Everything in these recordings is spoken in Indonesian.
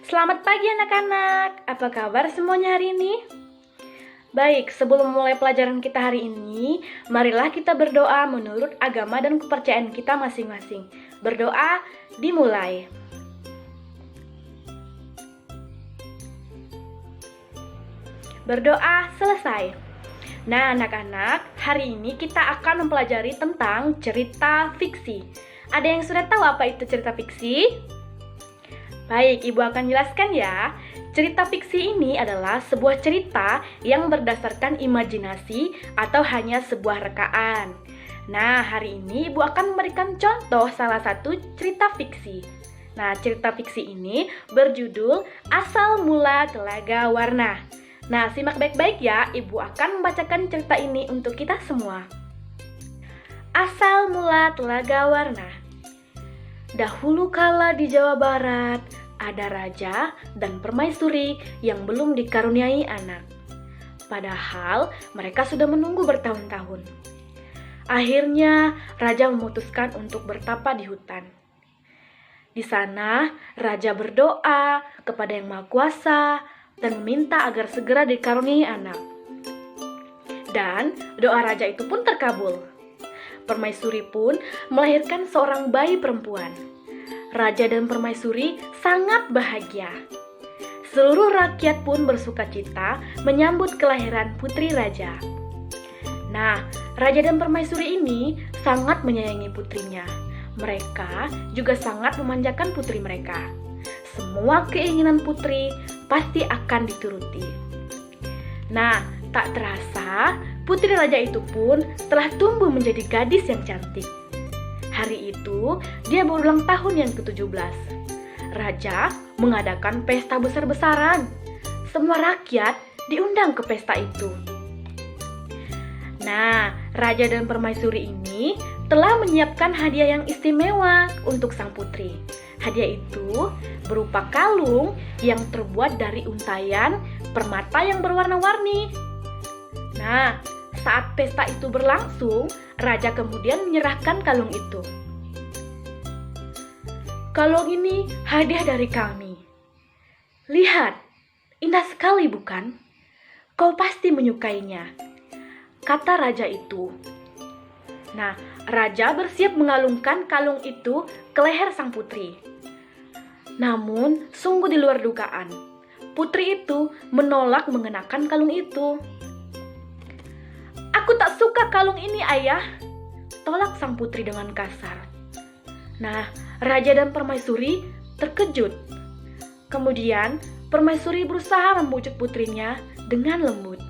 Selamat pagi anak-anak, apa kabar semuanya hari ini? Baik, sebelum mulai pelajaran kita hari ini, marilah kita berdoa menurut agama dan kepercayaan kita masing-masing. Berdoa dimulai. Berdoa selesai. Nah anak-anak, hari ini kita akan mempelajari tentang cerita fiksi. Ada yang sudah tahu apa itu cerita fiksi? Baik, Ibu akan jelaskan ya. Cerita fiksi ini adalah sebuah cerita yang berdasarkan imajinasi atau hanya sebuah rekaan. Nah, hari ini Ibu akan memberikan contoh salah satu cerita fiksi. Nah, cerita fiksi ini berjudul Asal Mula Telaga Warna. Nah, simak baik-baik ya, Ibu akan membacakan cerita ini untuk kita semua. Asal Mula Telaga Warna. Dahulu kala di Jawa Barat, ada raja dan permaisuri yang belum dikaruniai anak. Padahal mereka sudah menunggu bertahun-tahun. Akhirnya, raja memutuskan untuk bertapa di hutan. Di sana, raja berdoa kepada Yang Maha Kuasa dan meminta agar segera dikaruniai anak. Dan doa raja itu pun terkabul. Permaisuri pun melahirkan seorang bayi perempuan. Raja dan permaisuri sangat bahagia. Seluruh rakyat pun bersukacita menyambut kelahiran putri raja. Nah, raja dan permaisuri ini sangat menyayangi putrinya. Mereka juga sangat memanjakan putri mereka. Semua keinginan putri pasti akan dituruti. Nah, tak terasa, putri raja itu pun telah tumbuh menjadi gadis yang cantik. Hari itu, dia berulang tahun yang ke-17. Raja mengadakan pesta besar-besaran. Semua rakyat diundang ke pesta itu. Nah, raja dan permaisuri ini telah menyiapkan hadiah yang istimewa untuk sang putri. Hadiah itu berupa kalung yang terbuat dari untayan permata yang berwarna-warni. Nah, saat pesta itu berlangsung, raja kemudian menyerahkan kalung itu. Kalung ini hadiah dari kami. Lihat, indah sekali bukan? Kau pasti menyukainya, kata raja itu. Nah, raja bersiap mengalungkan kalung itu ke leher sang putri. Namun, sungguh di luar dugaan, putri itu menolak mengenakan kalung itu. Aku tak suka kalung ini, ayah, tolak sang putri dengan kasar. Nah, raja dan permaisuri terkejut. Kemudian, permaisuri berusaha membujuk putrinya dengan lembut.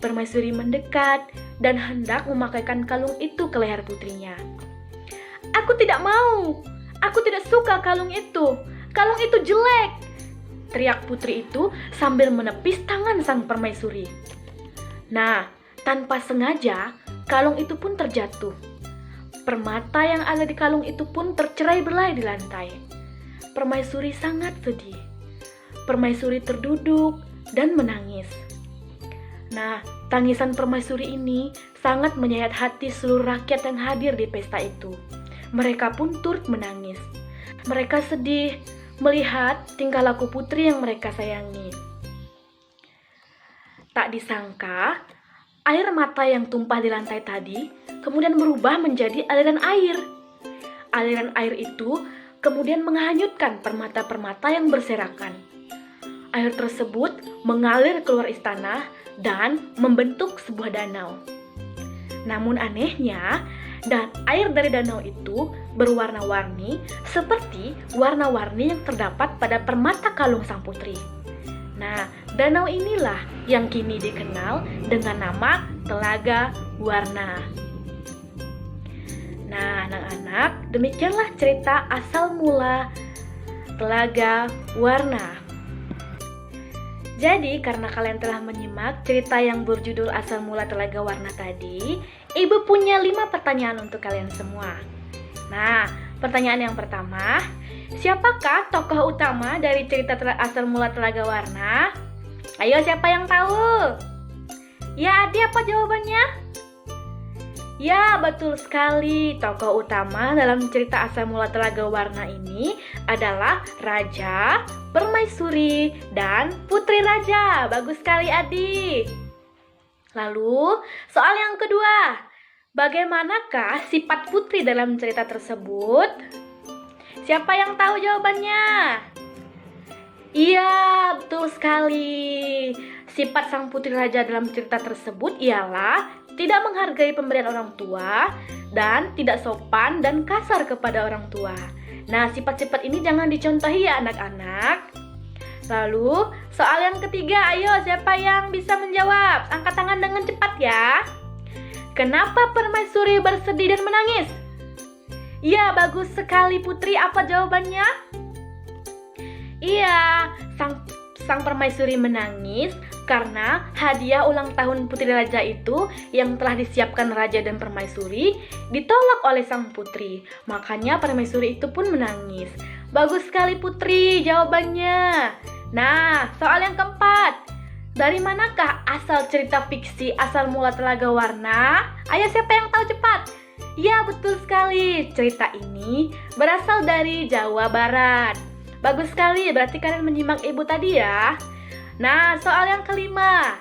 Permaisuri mendekat dan hendak memakaikan kalung itu ke leher putrinya. Aku tidak mau. Aku tidak suka kalung itu. Kalung itu jelek, teriak putri itu sambil menepis tangan sang permaisuri. Nah, tanpa sengaja, kalung itu pun terjatuh. Permata yang ada di kalung itu pun tercerai-berai di lantai. Permaisuri sangat sedih. Permaisuri terduduk dan menangis. Nah, tangisan permaisuri ini sangat menyayat hati seluruh rakyat yang hadir di pesta itu. Mereka pun turut menangis. Mereka sedih melihat tingkah laku putri yang mereka sayangi. Tak disangka, air mata yang tumpah di lantai tadi kemudian berubah menjadi aliran air. Aliran air itu kemudian menghanyutkan permata-permata yang berserakan. Air tersebut mengalir keluar istana dan membentuk sebuah danau. Namun anehnya, air dari danau itu berwarna-warni seperti warna-warni yang terdapat pada permata kalung sang putri. Nah, danau inilah yang kini dikenal dengan nama Telaga Warna. Nah, anak-anak, demikianlah cerita asal mula Telaga Warna. Jadi, karena kalian telah menyimak cerita yang berjudul Asal Mula Telaga Warna tadi, Ibu punya 5 pertanyaan untuk kalian semua. Nah, pertanyaan yang pertama, siapakah tokoh utama dari cerita Asal Mula Telaga Warna? Ayo, siapa yang tahu? Ya, Adi, apa jawabannya? Ya, betul sekali. Tokoh utama dalam cerita Asal Mula Telaga Warna ini adalah Raja, Permaisuri, dan Putri Raja. Bagus sekali, adik. Lalu, soal yang kedua. Bagaimanakah sifat putri dalam cerita tersebut? Siapa yang tahu jawabannya? Iya, betul sekali. Sifat sang putri raja dalam cerita tersebut ialah tidak menghargai pemberian orang tua dan tidak sopan dan kasar kepada orang tua. Nah, sifat-sifat ini jangan dicontohi ya anak-anak. Lalu, soal yang ketiga, ayo siapa yang bisa menjawab? Angkat tangan dengan cepat ya. Kenapa Permaisuri bersedih dan menangis? Iya, bagus sekali Putri. Apa jawabannya? Iya, sang Permaisuri menangis karena hadiah ulang tahun Putri Raja itu yang telah disiapkan Raja dan Permaisuri ditolak oleh sang putri. Makanya Permaisuri itu pun menangis. Bagus sekali Putri jawabannya. Nah, soal yang keempat. Dari manakah asal cerita fiksi Asal Mula Telaga Warna? Ayo siapa yang tahu cepat? Ya, betul sekali. Cerita ini berasal dari Jawa Barat. Bagus sekali, berarti kalian menyimak ibu tadi ya. Nah, soal yang kelima.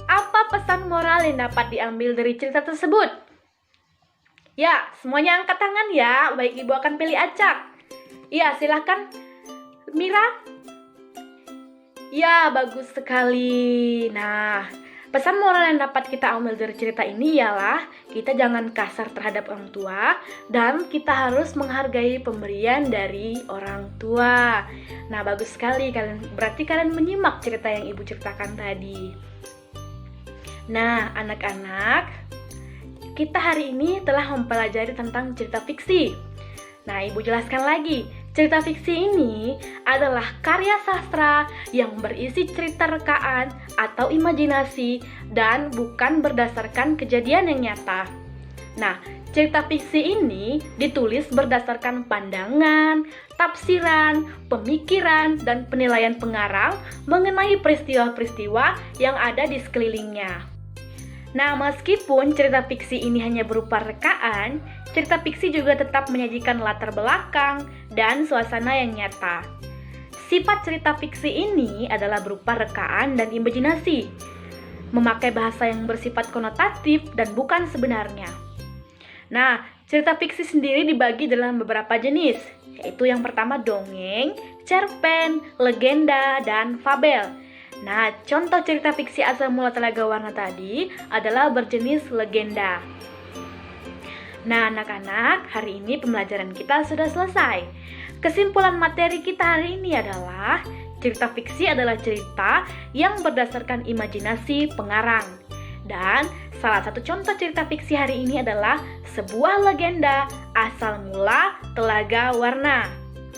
Apa pesan moral yang dapat diambil dari cerita tersebut? Ya, semuanya angkat tangan ya. Baik, ibu akan pilih acak. Ya, silahkan Mira. Ya, bagus sekali. Nah, pesan moral yang dapat kita ambil dari cerita ini ialah kita jangan kasar terhadap orang tua dan kita harus menghargai pemberian dari orang tua. Nah, bagus sekali berarti kalian menyimak cerita yang ibu ceritakan tadi. Nah, anak-anak, kita hari ini telah mempelajari tentang cerita fiksi. Nah, ibu jelaskan lagi. Cerita fiksi ini adalah karya sastra yang berisi cerita rekaan atau imajinasi dan bukan berdasarkan kejadian yang nyata. Nah, cerita fiksi ini ditulis berdasarkan pandangan, tafsiran, pemikiran, dan penilaian pengarang mengenai peristiwa-peristiwa yang ada di sekelilingnya. Nah, meskipun cerita fiksi ini hanya berupa rekaan, cerita fiksi juga tetap menyajikan latar belakang dan suasana yang nyata. Sifat cerita fiksi ini adalah berupa rekaan dan imajinasi, memakai bahasa yang bersifat konotatif dan bukan sebenarnya. Nah, cerita fiksi sendiri dibagi dalam beberapa jenis, yaitu yang pertama dongeng, cerpen, legenda, dan fabel. Nah, contoh cerita fiksi Asal Mula Telaga Warna tadi adalah berjenis legenda. Nah, anak-anak, hari ini pembelajaran kita sudah selesai. Kesimpulan materi kita hari ini adalah cerita fiksi adalah cerita yang berdasarkan imajinasi pengarang. Dan salah satu contoh cerita fiksi hari ini adalah sebuah legenda Asal Mula Telaga Warna.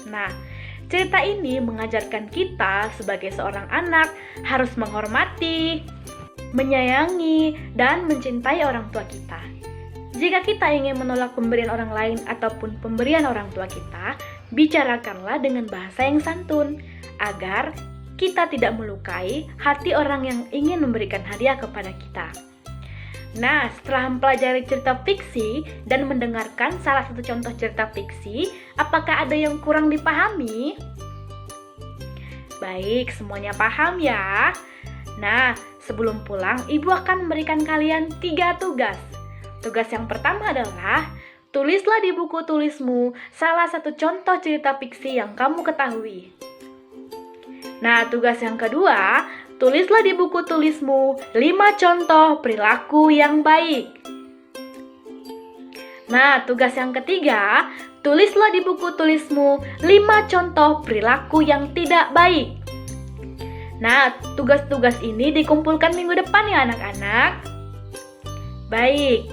Nah, cerita ini mengajarkan kita sebagai seorang anak harus menghormati, menyayangi, dan mencintai orang tua kita. Jika kita ingin menolak pemberian orang lain ataupun pemberian orang tua kita, bicarakanlah dengan bahasa yang santun, agar kita tidak melukai hati orang yang ingin memberikan hadiah kepada kita. Nah, setelah mempelajari cerita fiksi dan mendengarkan salah satu contoh cerita fiksi, apakah ada yang kurang dipahami? Baik, semuanya paham ya? Nah, sebelum pulang, ibu akan memberikan kalian 3 tugas. Tugas yang pertama adalah, tulislah di buku tulismu salah satu contoh cerita fiksi yang kamu ketahui. Nah, tugas yang kedua, tulislah di buku tulismu 5 contoh perilaku yang baik. Nah, tugas yang ketiga, tulislah di buku tulismu 5 contoh perilaku yang tidak baik. Nah, tugas-tugas ini dikumpulkan minggu depan ya anak-anak. Baik,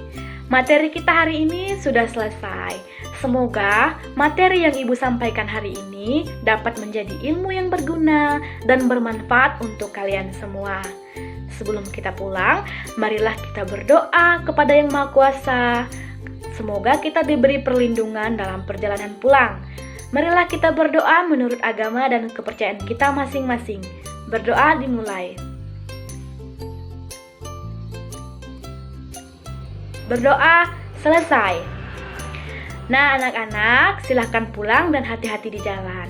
materi kita hari ini sudah selesai. Semoga materi yang ibu sampaikan hari ini dapat menjadi ilmu yang berguna dan bermanfaat untuk kalian semua. Sebelum kita pulang, marilah kita berdoa kepada Yang Maha Kuasa. Semoga kita diberi perlindungan dalam perjalanan pulang. Marilah kita berdoa menurut agama dan kepercayaan kita masing-masing. Berdoa dimulai. Berdoa selesai. Nah, anak-anak, silahkan pulang dan hati-hati di jalan.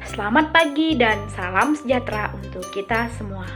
Selamat pagi dan salam sejahtera untuk kita semua.